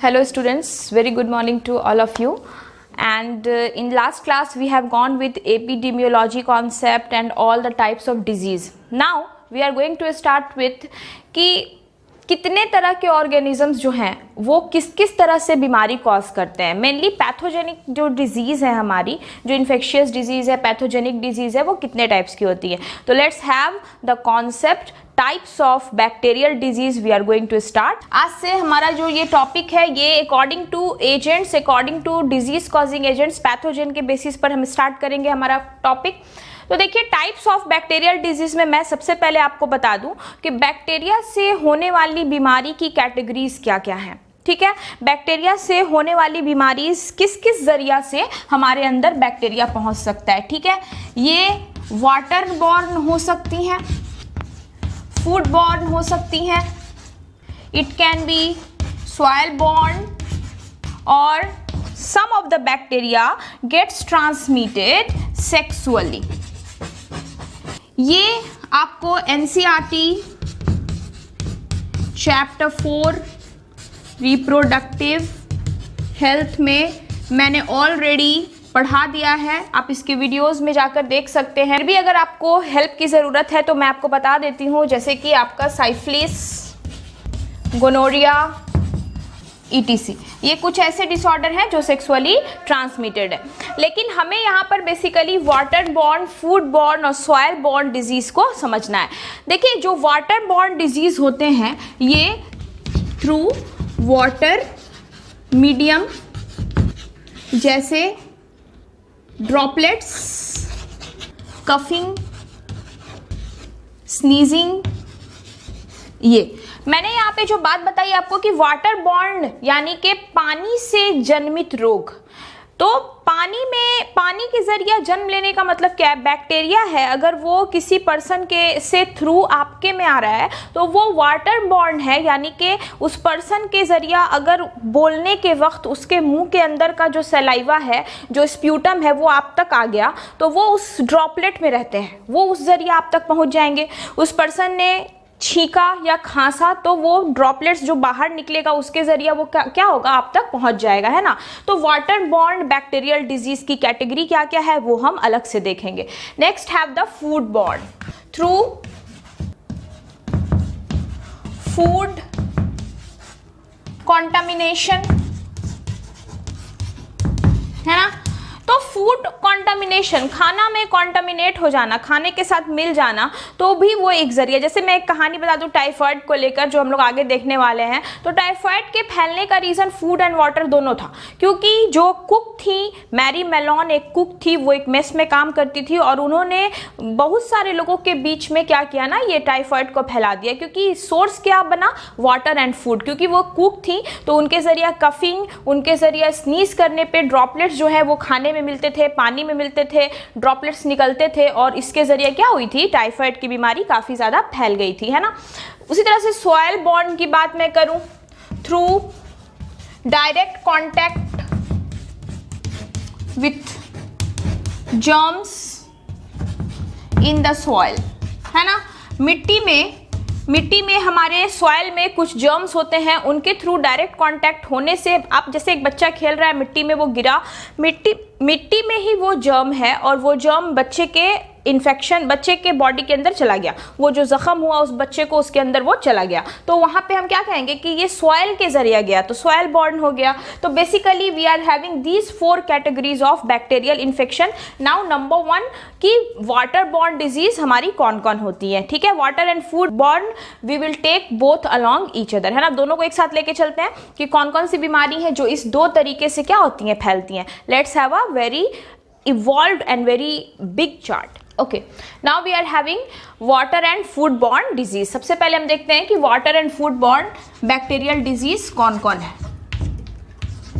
Hello students, very good morning to all of you. And in last class we have gone with epidemiology concept and all the types of disease. Now we are going to start with कि कितने तरह के organisms जो हैं वो किस किस तरह से बीमारी कॉज करते हैं. मेनली पैथोजेनिक जो डिजीज़ है हमारी, जो इन्फेक्शियस डिजीज़ है, पैथोजेनिक डिजीज़ है, वो कितने टाइप्स की होती है. तो let's have the concept types of bacterial disease we are going to start. आज से हमारा जो ये टॉपिक है ये according to agents, according to disease causing agents, pathogen के बेसिस पर हम स्टार्ट करेंगे हमारा टॉपिक. तो देखिए टाइप्स ऑफ बैक्टीरियल डिजीज में मैं सबसे पहले आपको बता दूं कि बैक्टीरिया से होने वाली बीमारी की कैटेगरीज क्या क्या हैं. ठीक है, बैक्टीरिया से होने वाली बीमारी किस किस जरिया से हमारे अंदर बैक्टीरिया पहुंच सकता है. ठीक है, ये वाटर बॉर्न हो सकती हैं, फूड बॉर्न हो सकती हैं, it can be soil born, और some of the bacteria gets transmitted sexually. ये आपको एनसीईआरटी चैप्टर 4 रिप्रोडक्टिव हेल्थ में मैंने ऑलरेडी पढ़ा दिया है. आप इसके वीडियोस में जाकर देख सकते हैं. भी अगर आपको हेल्प की ज़रूरत है तो मैं आपको बता देती हूँ, जैसे कि आपका साइफिलिस, गोनोरिया, ETC, ये कुछ ऐसे डिसऑर्डर हैं जो सेक्सुअली ट्रांसमिटेड है. लेकिन हमें यहाँ पर basically water borne, food borne और सॉइल बॉर्न डिजीज़ को समझना है. देखिए जो वाटर बॉर्न डिजीज़ होते हैं ये थ्रू वाटर मीडियम जैसे ड्रॉपलेट्स, कफिंग, स्नीजिंग. ये मैंने यहाँ पे जो बात बताई आपको कि वाटर बॉर्न यानी कि पानी से जन्मित रोग. तो पानी के जरिए जन्म लेने का मतलब क्या है? बैक्टीरिया है, अगर वो किसी पर्सन के से थ्रू आपके में आ रहा है तो वो वाटर बॉर्न है, यानी कि उस पर्सन के जरिया अगर बोलने के वक्त उसके मुंह के अंदर का जो सलाइवा है, जो स्प्यूटम है, वो आप तक आ गया तो वो उस ड्रॉपलेट में रहते हैं, वो उस जरिए आप तक पहुंच जाएंगे. उस पर्सन ने छींका या खांसा तो वो ड्रॉपलेट्स जो बाहर निकलेगा उसके जरिए वो क्या होगा, आप तक पहुंच जाएगा, है ना. तो वाटर बॉर्न बैक्टीरियल डिजीज की कैटेगरी क्या क्या है वो हम अलग से देखेंगे. Next have the food borne. Through food contamination, है ना. तो फूड कॉन्टामिनेशन, खाना में कॉन्टामिनेट हो जाना, खाने के साथ मिल जाना, तो भी वो एक जरिया. जैसे मैं एक कहानी बता दूं टाइफाइड को लेकर जो हम लोग आगे देखने वाले हैं. तो टाइफाइड के फैलने का रीज़न फूड एंड वाटर दोनों था, क्योंकि जो कुक थी मैरी मेलोन, एक कुक थी, वो एक मेस में काम करती थी और उन्होंने बहुत सारे लोगों के बीच में क्या किया ना, ये टाइफाइड को फैला दिया. क्योंकि सोर्स क्या बना, वाटर एंड फूड. क्योंकि वो कुक थी तो उनके जरिए कफिंग, उनके जरिए स्नीज करने पे ड्रॉपलेट्स जो है वो खाने में मिलते थे, पानी में मिलते थे, ड्रॉपलेट्स निकलते थे और इसके जरिए क्या हुई थी, टाइफाइड की बीमारी काफी ज्यादा फैल गई थी, है ना. उसी तरह से सॉइल बॉर्न की बात मैं करूं, through direct contact with germs in the soil, है ना. मिट्टी में हमारे सॉइल में कुछ जर्म्स होते हैं, उनके थ्रू डायरेक्ट कांटेक्ट होने से, आप जैसे एक बच्चा खेल रहा है मिट्टी में, वो गिरा, मिट्टी में ही वो जर्म है और वो जर्म बच्चे के इन्फेक्शन, बच्चे के बॉडी के अंदर चला गया, वो जो जख्म हुआ उस बच्चे को उसके अंदर वो चला गया, तो वहां पे हम क्या कहेंगे कि ये सॉइल के जरिए गया, तो सॉइल बॉर्न हो गया. तो basically we are having these 4 categories of bacterial infection. Now number 1 कि वाटर बॉर्न डिजीज हमारी कौन कौन होती है. ठीक है, water and food born we will take both along each other, है ना. दोनों को एक साथ लेके चलते हैं कि कौन कौन सी बीमारी है जो इस 2 तरीके से क्या होती हैं, फैलती हैं. Let's have a very evolved and very big chart. Okay, now we are having water and food borne disease. सबसे पहले हम देखते हैं कि water and food borne bacterial disease कौन कौन है.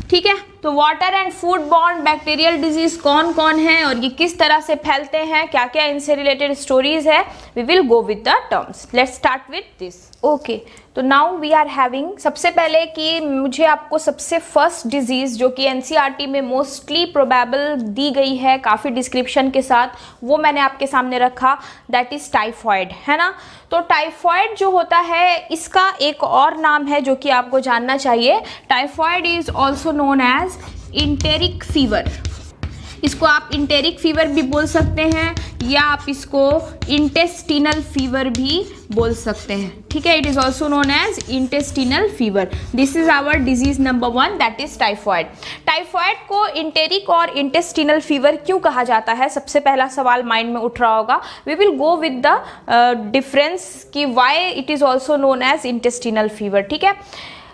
ठीक है, तो water and food born bacterial disease कौन कौन है और ये किस तरह से फैलते हैं, क्या क्या इनसे रिलेटेड स्टोरीज है, we will go with the terms. Let's start with this. Okay, तो नाउ वी आर हैविंग, सबसे पहले कि मुझे आपको सबसे फर्स्ट डिजीज जो कि एनसीईआरटी में मोस्टली प्रोबेबल दी गई है काफ़ी डिस्क्रिप्शन के साथ, वो मैंने आपके सामने रखा, दैट इज टाइफॉइड, है ना। तो टाइफॉइड जो होता है इसका एक और नाम है जो कि आपको जानना चाहिए। Typhoid is also known as enteric fever. इसको आप इंटेरिक फीवर भी बोल सकते हैं या आप इसको इंटेस्टिनल फीवर भी बोल सकते हैं, ठीक है। It is also known as intestinal fever. This is our disease number 1, that is typhoid. Typhoid को इंटेरिक और इंटेस्टिनल फीवर क्यों कहा जाता है, सबसे पहला सवाल माइंड में उठ रहा होगा। We will go with the difference कि why it is also known as intestinal fever, ठीक है।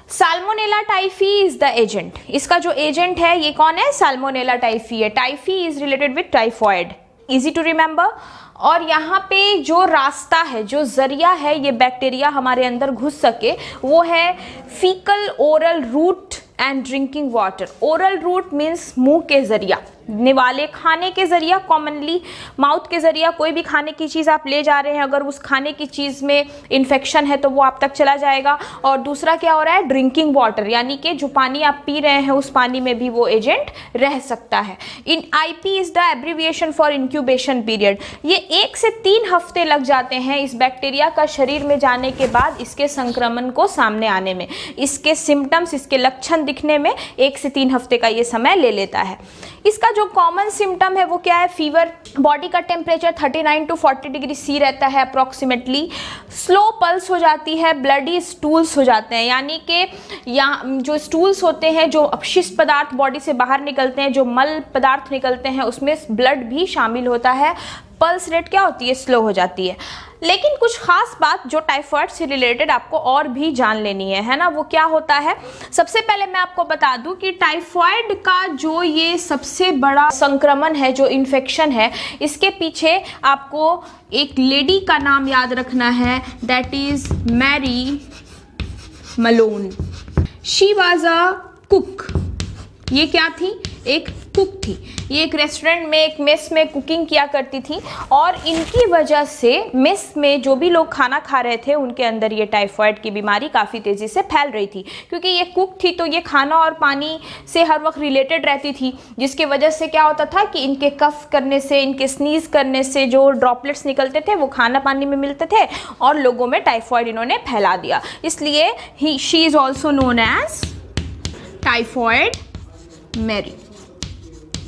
Salmonella typhi is the agent. इसका जो एजेंट है ये कौन है, साल्मोनेला टाइफी है। Typhi is related with typhoid, easy to remember. और यहाँ पे जो रास्ता है, जो जरिया है ये बैक्टीरिया हमारे अंदर घुस सके, वो है faecal oral route and drinking water. Oral route means मुंह के जरिया, निवाले खाने के जरिया, कॉमनली माउथ के जरिया कोई भी खाने की चीज़ आप ले जा रहे हैं, अगर उस खाने की चीज़ में इन्फेक्शन है तो वो आप तक चला जाएगा। और दूसरा क्या हो रहा है, ड्रिंकिंग वाटर, यानी कि जो पानी आप पी रहे हैं उस पानी में भी वो एजेंट रह सकता है। In IP is the abbreviation for incubation period. ये 1 से 3 हफ्ते लग जाते हैं इस बैक्टीरिया का शरीर में जाने के बाद इसके संक्रमण को सामने आने में, इसके सिम्टम्स, इसके लक्षण दिखने में 1 से 3 हफ्ते का ये समय ले लेता है। इसका जो कॉमन सिम्टम है वो क्या है, फीवर, बॉडी का टेम्परेचर 39 to 40 डिग्री सी रहता है अप्रॉक्सीमेटली, स्लो पल्स हो जाती है, ब्लडी स्टूल्स हो जाते हैं, यानी कि यहाँ जो स्टूल्स होते हैं, जो अपशिष्ट पदार्थ बॉडी से बाहर निकलते हैं, जो मल पदार्थ निकलते हैं, उसमें ब्लड भी शामिल होता है। पल्स रेट क्या होती है, स्लो हो जाती है। लेकिन कुछ खास बात जो टाइफॉइड से रिलेटेड आपको और भी जान लेनी है ना, वो क्या होता है। सबसे पहले मैं आपको बता दूं कि टाइफॉइड का जो ये सबसे बड़ा संक्रमण है, जो इन्फेक्शन है, इसके पीछे आपको एक लेडी का नाम याद रखना है, that is Mary Mallon. She was a cook. ये क्या थी, एक कुक थी। ये एक रेस्टोरेंट में, एक मेस में कुकिंग किया करती थी और इनकी वजह से मेस में जो भी लोग खाना खा रहे थे उनके अंदर ये टाइफॉइड की बीमारी काफ़ी तेज़ी से फैल रही थी। क्योंकि ये कुक थी तो ये खाना और पानी से हर वक्त रिलेटेड रहती थी, जिसकी वजह से क्या होता था कि इनके कफ करने से, इनके स्नीज करने से जो ड्रॉपलेट्स निकलते थे वो खाना पानी में मिलते थे और लोगों में टाइफॉइड इन्होंने फैला दिया। इसलिए she is also known as typhoid Mary,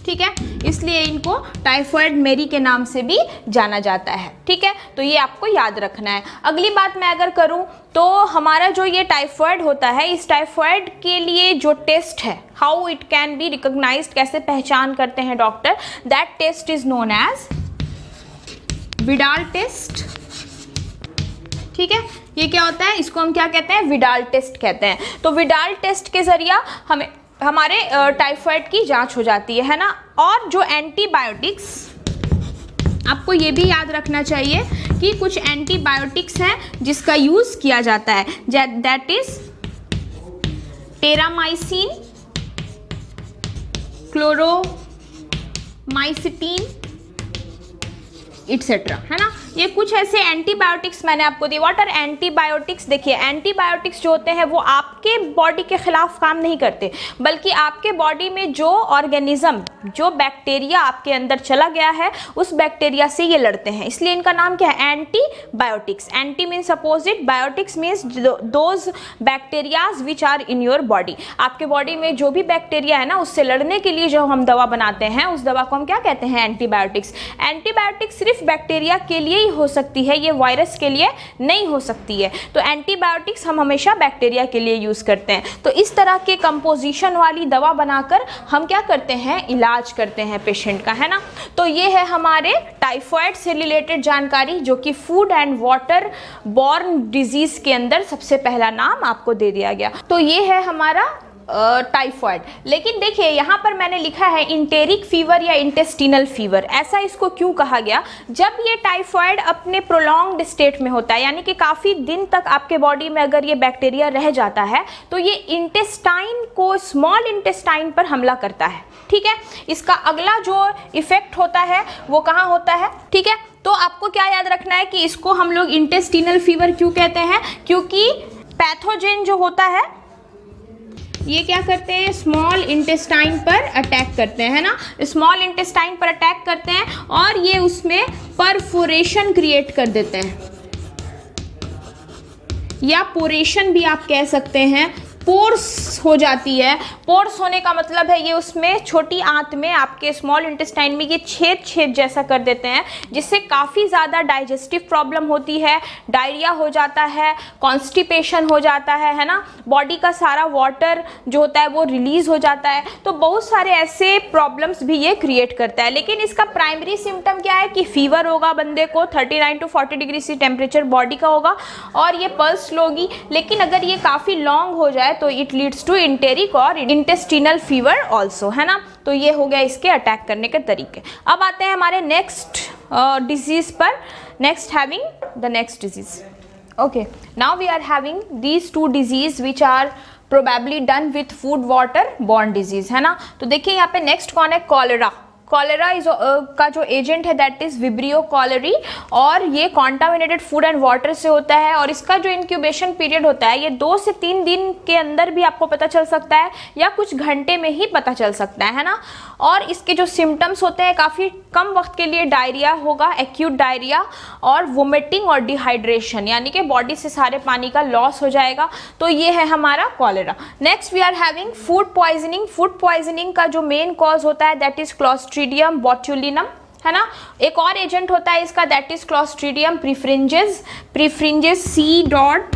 ठीक है। इसलिए इनको टाइफॉइड मैरी के नाम से भी जाना जाता है, ठीक है। तो ये आपको याद रखना है। अगली बात मैं अगर करूं तो हमारा जो ये टाइफॉइड होता है, इस टाइफॉइड के लिए जो टेस्ट है, how it can be recognised, कैसे पहचान करते हैं doctor, that test is known as Widal test, ठीक है। ये क्या होता है, इसको हम क्या कहते हैं, विडाल टेस्ट कहते हैं। तो विडाल टेस्ट के जरिया हमें हमारे टाइफॉइड की जांच हो जाती है ना। और जो एंटीबायोटिक्स, आपको ये भी याद रखना चाहिए कि कुछ एंटीबायोटिक्स हैं जिसका यूज किया जाता है, that is Terramycin, Chloromycetin et cetera, है ना। ये कुछ ऐसे एंटीबायोटिक्स मैंने आपको दिए। व्हाट आर एंटीबायोटिक्स, देखिए एंटीबायोटिक्स जो होते हैं वो आपके बॉडी के खिलाफ काम नहीं करते, बल्कि आपके बॉडी में जो ऑर्गेनिज्म, जो बैक्टीरिया आपके अंदर चला गया है उस बैक्टीरिया से ये लड़ते हैं, इसलिए इनका नाम क्या है, antibiotics. Anti means opposite, biotics means those bacterias which are in your body. आपके बॉडी में जो भी बैक्टीरिया है ना उससे लड़ने के लिए जो हम दवा बनाते हैं उस दवा को हम क्या कहते हैं, एंटीबायोटिक्स। एंटीबायोटिक्स सिर्फ बैक्टीरिया के लिए ही हो सकती है, ये वायरस के लिए नहीं हो सकती है। तो एंटीबायोटिक्स हम हमेशा बैक्टीरिया के लिए यूज करते हैं। तो इस तरह के कंपोजिशन वाली दवा बनाकर हम क्या करते हैं, इलाज करते हैं पेशेंट का, है ना। तो ये है हमारे टाइफॉइड से रिलेटेड जानकारी, जो कि food and water born disease के अंदर सबसे पहला नाम आपको दे दिया गया। तो ये है हमारा टाइफॉइड। लेकिन देखिए यहाँ पर मैंने लिखा है इंटेरिक फीवर या इंटेस्टिनल फीवर। ऐसा इसको क्यों कहा गया? जब ये टाइफॉइड अपने प्रोलॉन्ग्ड स्टेट में होता है, यानी कि काफ़ी दिन तक आपके बॉडी में अगर ये बैक्टीरिया रह जाता है तो ये इंटेस्टाइन को, स्मॉल इंटेस्टाइन पर हमला करता है। ठीक है, इसका अगला जो इफेक्ट होता है वो कहाँ होता है? ठीक है, तो आपको क्या याद रखना है कि इसको हम लोग इंटेस्टिनल फीवर क्यों कहते हैं? क्योंकि पैथोजेन जो होता है ये क्या करते हैं? स्मॉल इंटेस्टाइन पर अटैक करते हैं, है ना। स्मॉल इंटेस्टाइन पर अटैक करते हैं और ये उसमें परफोरेशन क्रिएट कर देते हैं, या पोरेशन भी आप कह सकते हैं। पोर्स हो जाती है। पोर्स होने का मतलब है ये उसमें छोटी आंत में आपके स्मॉल इंटेस्टाइन में ये छेद जैसा कर देते हैं, जिससे काफ़ी ज़्यादा डाइजेस्टिव प्रॉब्लम होती है, डायरिया हो जाता है, कॉन्स्टिपेशन हो जाता है ना, बॉडी का सारा वाटर जो होता है वो रिलीज हो जाता है। तो बहुत सारे ऐसे प्रॉब्लम्स भी ये क्रिएट करता है। लेकिन इसका प्राइमरी सिम्टम क्या है कि फीवर होगा बंदे को, 39 to 40 डिग्री से टेम्परेचर बॉडी का होगा और ये पल्स लोगी। लेकिन अगर ये काफ़ी लॉन्ग हो जाए तो इट लीड्स टू इंटेरिक और इंटेस्टिनल फीवर ऑल्सो, है ना। तो ये हो गया इसके अटैक करने के तरीके। अब आते हैं हमारे नेक्स्ट डिजीज पर। Next having the next disease. Okay, now we are having these two disease which are probably done with food water born disease, है ना। तो देखिए यहाँ पे नेक्स्ट कौन है? कॉलेरा। कॉलेरा का जो एजेंट है दैट इज विब्रियो कॉलेरी, और ये कॉन्टामिनेटेड फूड एंड वाटर से होता है। और इसका जो इंक्यूबेशन पीरियड होता है ये 2 से 3 दिन के अंदर भी आपको पता चल सकता है, या कुछ घंटे में ही पता चल सकता है ना। और इसके जो सिम्टम्स होते हैं काफ़ी कम वक्त के लिए डायरिया होगा, एक्यूट डायरिया, और वोमिटिंग और डिहाइड्रेशन, यानी कि बॉडी से सारे पानी का लॉस हो जाएगा। तो ये है हमारा cholera. Next we are having food poisoning. Food poisoning का जो मेन कॉज होता है दैट इज क्लोस्ट्रीडियम बोट्यूलिनम, है ना। एक और एजेंट होता है इसका that is clostridium perfringens C dot.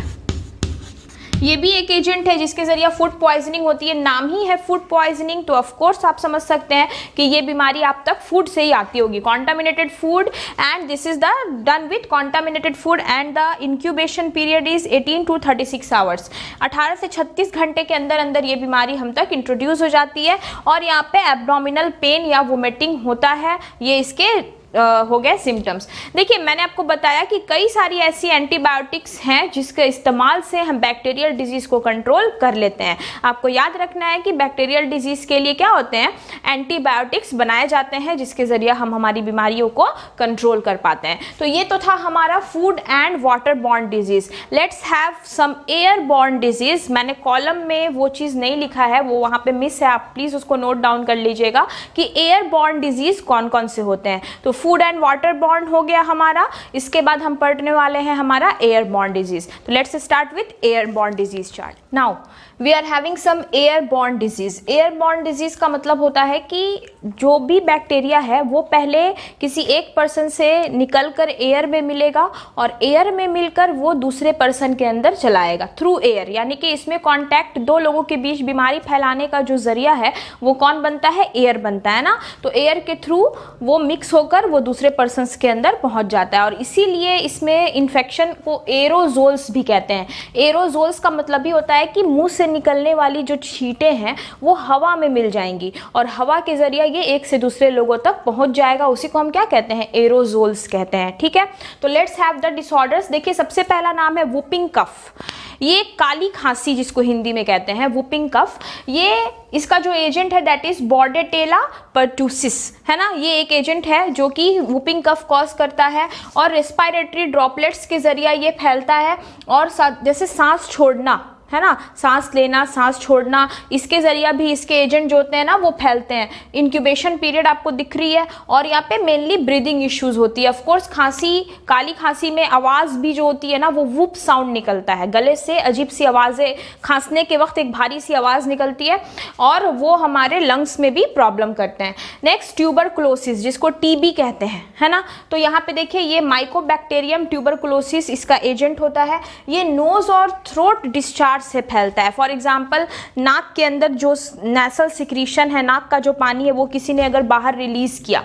ये भी एक एजेंट है जिसके जरिए फूड पॉइजनिंग होती है। नाम ही है फूड पॉइजनिंग, तो ऑफ कोर्स आप समझ सकते हैं कि ये बीमारी आप तक फूड से ही आती होगी। Contaminated food, and this is the done with contaminated food, and the incubation period is 18 to 36 hours. 18 से 36 घंटे के अंदर अंदर ये बीमारी हम तक इंट्रोड्यूस हो जाती है। और यहाँ पे एब्डोमिनल पेन या वोमिटिंग होता है। ये इसके हो गए सिम्टम्स। देखिए मैंने आपको बताया कि कई सारी ऐसी एंटीबायोटिक्स हैं जिसके इस्तेमाल से हम बैक्टीरियल डिजीज को कंट्रोल कर लेते हैं। आपको याद रखना है कि बैक्टीरियल डिजीज के लिए क्या होते हैं? एंटीबायोटिक्स बनाए जाते हैं जिसके जरिए हम हमारी बीमारियों को कंट्रोल कर पाते हैं। तो ये तो था हमारा food and water born disease. Let's have some air born disease. मैंने कॉलम में वो चीज़ नहीं लिखा है, वो वहाँ पे मिस है, आप प्लीज़ उसको नोट डाउन कर लीजिएगा कि एयर बॉर्न डिजीज कौन कौन से होते हैं। तो फूड एंड वाटर बॉर्न हो गया हमारा। इसके बाद हम पढ़ने वाले हैं हमारा एयर बॉर्न डिजीज। तो let's start with air born disease chart. Now we are having some air born disease. Air born disease का मतलब होता है कि जो भी बैक्टीरिया है वो पहले किसी एक पर्सन से निकलकर एयर में मिलेगा और एयर में मिलकर वो दूसरे पर्सन के अंदर चलाएगा थ्रू एयर, यानी कि इसमें कॉन्टैक्ट, दो लोगों के बीच बीमारी फैलाने का जो जरिया है वो कौन बनता है? एयर बनता है ना। तो एयर के थ्रू वो मिक्स होकर वो दूसरे पर्सन के अंदर पहुंच जाता है, और इसीलिए इसमें इन्फेक्शन को एरोजोल्स भी कहते हैं। एरोजोल्स का मतलब ही होता है कि मुंह से निकलने वाली जो छींटे हैं वो हवा में मिल जाएंगी और हवा के जरिए ये एक से दूसरे लोगों तक पहुंच जाएगा। उसी को हम क्या कहते हैं? एरोजोल्स कहते हैं। ठीक है, तो लेट्स हैव द डिसऑर्डर्स। देखिए सबसे पहला नाम है वुपिंग कफ। ये काली खांसी जिसको हिंदी में कहते हैं, वुपिंग कफ। ये इसका जो एजेंट है दैट इज बॉर्डेटेला पर्टूसिस, है ना। ये एक एजेंट है जो कि वुपिंग कफ कॉज करता है और रेस्पिरेटरी ड्रॉपलेट्स के जरिए ये फैलता है। और जैसे सांस छोड़ना, है ना, सांस लेना, सांस छोड़ना, इसके जरिए भी इसके एजेंट जो होते हैं ना वो फैलते हैं। इंक्यूबेशन पीरियड आपको दिख रही है। और यहाँ पे मेनली ब्रीदिंग इश्यूज होती है। ऑफ कोर्स खांसी, काली खांसी में आवाज़ भी जो होती है ना वो वुप साउंड निकलता है गले से, अजीब सी आवाज़ें, खांसने के वक्त एक भारी सी आवाज़ निकलती है और वो हमारे लंग्स में भी प्रॉब्लम करते हैं। नेक्स्ट ट्यूबरकुलोसिस, जिसको टीबी कहते हैं, है ना। तो यहाँ पे देखिए ये माइकोबैक्टीरियम ट्यूबरकुलोसिस इसका एजेंट होता है। ये नोज और थ्रोट डिस्चार्ज प्रकार से फैलता है। फॉर एग्जाम्पल नाक के अंदर जो नेसल सिक्रीशन है, नाक का जो पानी है वो किसी ने अगर बाहर रिलीज किया,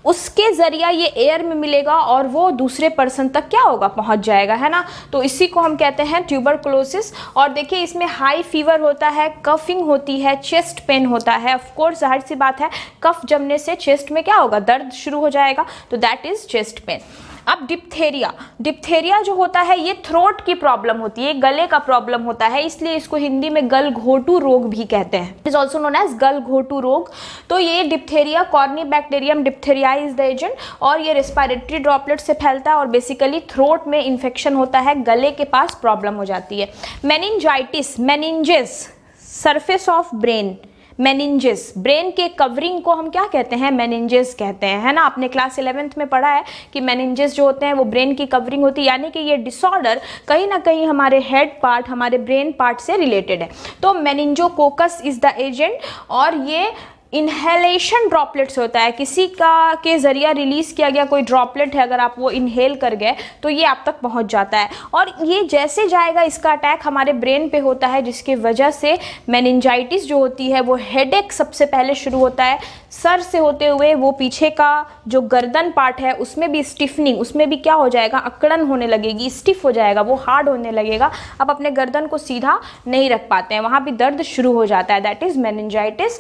उसके जरिया ये एयर में मिलेगा और वो दूसरे पर्सन तक क्या होगा, पहुंच जाएगा, है ना। तो इसी को हम कहते हैं ट्यूबरकुलोसिस। और देखिए इसमें हाई फीवर होता है, कफिंग होती है, चेस्ट पेन होता है। ऑफ कोर्स जाहिर सी बात है, कफ जमने से चेस्ट में क्या होगा, दर्द शुरू हो जाएगा, तो दैट इज चेस्ट पेन। अब डिप्थेरिया, डिप्थेरिया जो होता है ये थ्रोट की प्रॉब्लम होती है, गले का प्रॉब्लम होता है, इसलिए इसको हिंदी में गलघोटू रोग भी कहते हैं, इज ऑल्सो नोन एज गलघोटू रोग। तो ये diphtheria, Corynebacterium डिप्थेरियाई is the agent, और ये रेस्पिरेटरी ड्रॉपलेट से फैलता है और बेसिकली थ्रोट में इन्फेक्शन होता है, गले के पास प्रॉब्लम हो जाती है। Meningitis, meninges, surface of brain, meninges, brain के कवरिंग को हम क्या कहते हैं, मेनिंजेस कहते हैं, है ना। आपने क्लास 11th में पढ़ा है कि मेनिंजेस जो होते हैं वो ब्रेन की कवरिंग होती है, यानी कि ये डिसऑर्डर कहीं ना कहीं हमारे हेड पार्ट, हमारे ब्रेन पार्ट से रिलेटेड है। तो मेनिंजोकोकस इज द एजेंट, और ये इनहेलेशन ड्रॉपलेट से होता है, किसी का के जरिया रिलीज किया गया कोई ड्रॉपलेट है, अगर आप वो इनहेल कर गए तो ये आप तक पहुंच जाता है, और ये जैसे जाएगा इसका अटैक हमारे ब्रेन पे होता है, जिसकी वजह से मेनिंजाइटिस जो होती है वो हेडेक सबसे पहले शुरू होता है, सर से होते हुए वो पीछे का जो गर्दन पार्ट है उसमें भी स्टिफनिंग, उसमें भी क्या हो जाएगा, अकड़न होने लगेगी, स्टिफ हो जाएगा, वो हार्ड होने लगेगा, आप अपने गर्दन को सीधा नहीं रख पाते हैं, वहाँ भी दर्द शुरू हो जाता है, that is meningitis.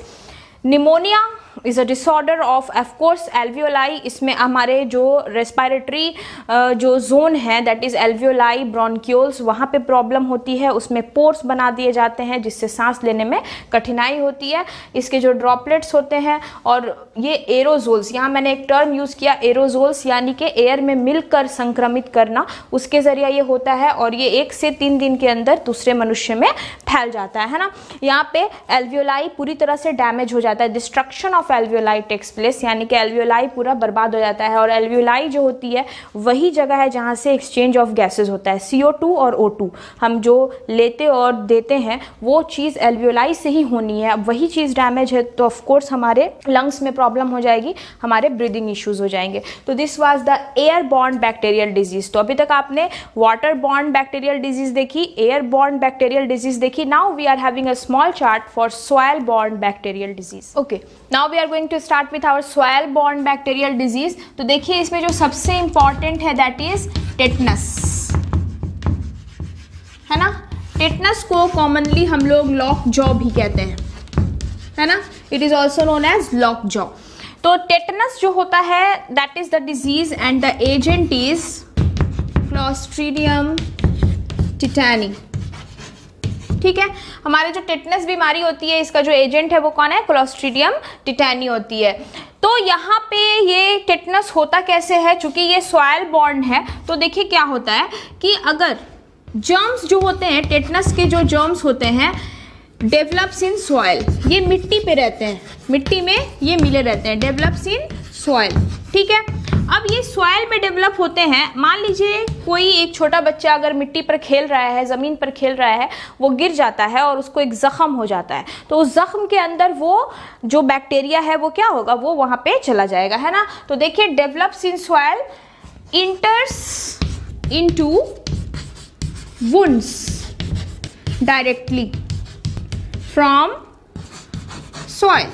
Pneumonia is a disorder of course alveoli, इसमें हमारे जो रेस्पिरेटरी जो जोन है दैट इज़ एल्वियोलाई, ब्रोंक्यूल्स, वहाँ पे प्रॉब्लम होती है, उसमें पोर्स बना दिए जाते हैं जिससे सांस लेने में कठिनाई होती है। इसके जो ड्रॉपलेट्स होते हैं और ये एरोजोल्स, यहाँ मैंने एक टर्म यूज़ किया एरोजोल्स, यानी कि एयर में मिलकर संक्रमित करना, उसके ज़रिए ये होता है और ये 1 से 3 दिन के अंदर दूसरे मनुष्य में फैल जाता है ना। यहाँ पे एल्वियोलाई पूरी तरह से डैमेज हो जाता है, destruction of alveoli takes place, यानी कि एल्वियोलाई पूरा बर्बाद हो जाता है। और एल्वियोलाई जो होती है वही जगह है जहाँ से एक्सचेंज ऑफ गैसेस होता है, CO2 और O2 हम जो लेते और देते हैं वो चीज़ एल्वियोलाई से ही होनी है। अब वही चीज़ डैमेज है तो ऑफ कोर्स हमारे लंग्स में प्रॉब्लम हो जाएगी, हमारे ब्रीदिंग इश्यूज हो जाएंगे। तो this was the air born bacterial disease. तो अभी तक आपने वाटर बॉर्न बैक्टीरियल डिजीज देखी, एयर बॉर्न बैक्टीरियल डिजीज देखी। Now we are having a small chart for soil born bacterial disease. Okay, now we are going to start with our soil born bacterial disease. तो देखिए इसमें जो सबसे important है that is tetanus, है ना। Tetanus को कॉमनली हम लोग लॉक जॉ भी कहते हैं, है ना, it is also known as lock jaw. तो टेटनस जो होता है that is the disease and the agent is clostridium tetani. ठीक है, हमारे जो टेटनस बीमारी होती है इसका जो एजेंट है वो कौन है, क्लोस्ट्रीडियम टिटानी होती है। तो यहाँ पे ये टेटनस होता कैसे है, चूंकि ये सॉइल बॉर्न है तो देखिए क्या होता है कि अगर जर्म्स जो होते हैं, टेटनस के जो जर्म्स होते हैं डेवलप्स इन सॉइल, ये मिट्टी पे रहते हैं, मिट्टी में ये मिले रहते हैं, डेवलप्स इन सॉइल। ठीक है, अब ये सॉइल में डेवलप होते हैं। मान लीजिए कोई एक छोटा बच्चा अगर मिट्टी पर खेल रहा है, ज़मीन पर खेल रहा है, वो गिर जाता है और उसको एक ज़ख्म हो जाता है, तो उस ज़ख्म के अंदर वो जो बैक्टीरिया है वो क्या होगा, वो वहाँ पे चला जाएगा, है ना। तो देखिए develops in soil, इंटर्स into wounds directly from soil.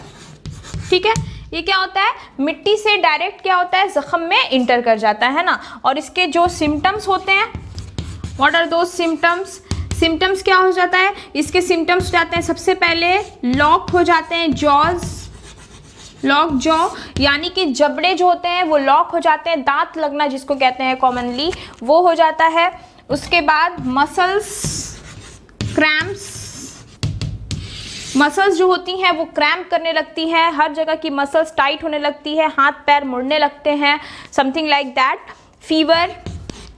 ठीक है, ये क्या होता है, मिट्टी से डायरेक्ट क्या होता है, जख्म में इंटर कर जाता है ना। और इसके जो सिम्टम्स होते हैं, what are those symptoms, symptoms क्या हो जाता है, इसके सिम्टम्स हो जाते हैं सबसे पहले लॉक हो जाते हैं जॉज, लॉक जॉ, यानी कि जबड़े जो होते हैं वो लॉक हो जाते हैं, दांत लगना जिसको कहते हैं कॉमनली वो हो जाता है। उसके बाद मसल्स क्रैम्प्स, मसल्स जो होती हैं वो क्रैम्प करने लगती हैं, हर जगह की मसल्स टाइट होने लगती है, हाथ पैर मुड़ने लगते हैं, something like that, fever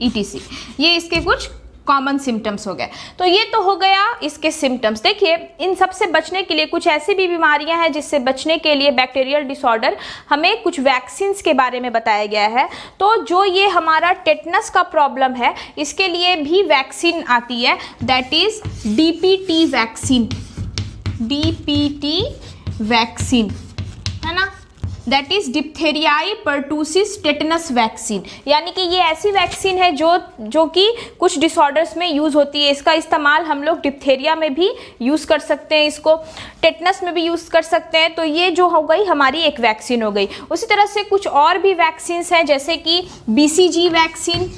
ETC। ये इसके कुछ कॉमन सिम्टम्स हो गए। तो ये तो हो गया इसके सिम्टम्स। देखिए इन सब से बचने के लिए कुछ ऐसी भी बीमारियां हैं जिससे बचने के लिए बैक्टीरियल डिसऑर्डर हमें कुछ वैक्सीन्स के बारे में बताया गया है। तो जो ये हमारा टेटनस का प्रॉब्लम है इसके लिए भी वैक्सीन आती है, that is DPT vaccine, DPT vaccine, है ना। That is diphtheria pertussis tetanus vaccine. यानी कि ये ऐसी वैक्सीन है जो कि कुछ डिसऑर्डर्स में यूज़ होती है। इसका इस्तेमाल हम लोग डिप्थेरिया में भी यूज़ कर सकते हैं, इसको टेटनस में भी यूज़ कर सकते हैं। तो ये जो हो गई हमारी एक वैक्सीन हो गई। उसी तरह से कुछ और भी वैक्सीन्स हैं, जैसे कि BCG वैक्सीन।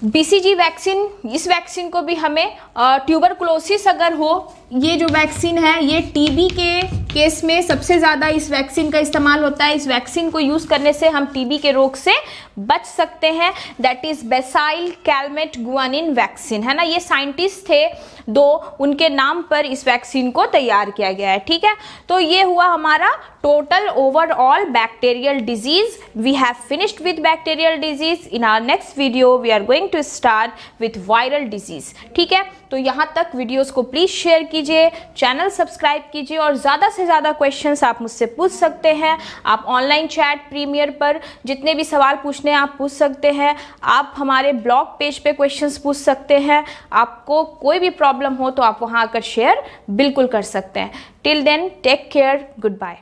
BCG वैक्सीन, इस वैक्सीन को भी हमें ट्यूबरकुलोसिस अगर हो, ये जो वैक्सीन है ये TB के केस में सबसे ज़्यादा इस वैक्सीन का इस्तेमाल होता है। इस वैक्सीन को यूज़ करने से हम TB के रोग से बच सकते हैं। That is bacille Calmette Guerin vaccine, है ना। ये साइंटिस्ट थे दो, उनके नाम पर इस वैक्सीन को तैयार किया गया है, ठीक है। तो ये हुआ हमारा total overall bacterial disease. We have finished with bacterial disease. In our next video we are going to start with viral disease, ठीक है। तो यहाँ तक वीडियोस को प्लीज शेयर कीजिए, चैनल सब्सक्राइब कीजिए और ज़्यादा से ज़्यादा क्वेश्चंस आप मुझसे पूछ सकते हैं। आप ऑनलाइन चैट प्रीमियर पर जितने भी सवाल पूछने हैं आप पूछ सकते हैं। आप हमारे ब्लॉग पेज पे क्वेश्चंस पूछ सकते हैं। आपको कोई भी प्रॉब्लम हो तो आप वहाँ आकर शेयर बिल्कुल कर सकते हैं। Till then take care, good bye.